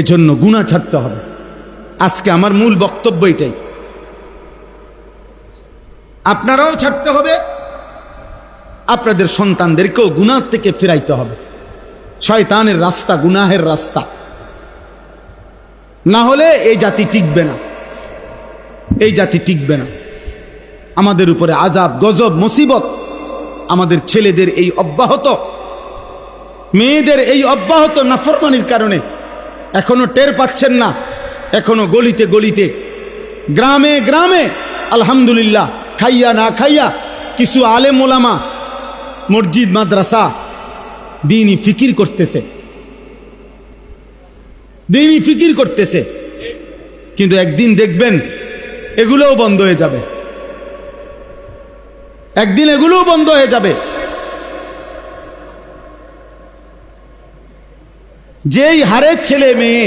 এজন্য গুনাহ ছাড়তে হবে। আজকে আমার মূল বক্তব্য এটাই, আপনারাও ছাড়তে হবে, আপনাদের সন্তানদেরকেও গুনাহ থেকে ফিরাইতে হবে। শয়তানের রাস্তা গুনাহের রাস্তা, না হলে এই জাতি টিকবে না, এই জাতি টিকবে না। আমাদের উপরে আযাব গজব মুসিবত, আমাদের ছেলেদের এই অব্যাহত, মেয়েদের এই অব্যাহত নাফরমানির কারণে এখনো টের পাচ্ছেন না। এখনো গলিতে গলিতে গ্রামে গ্রামে আলহামদুলিল্লাহ খাইয়া না খাইয়া কিছু আলেম ওলামা মসজিদ মাদ্রাসা দ্বীনি ফিকির করতেছে, দ্বীনি ফিকির করতেছে, কিন্তু একদিন দেখবেন এগুলোও বন্ধ হয়ে যাবে, একদিন এগুলোও বন্ধ হয়ে যাবে। যেই হারে ছেলে মেয়ে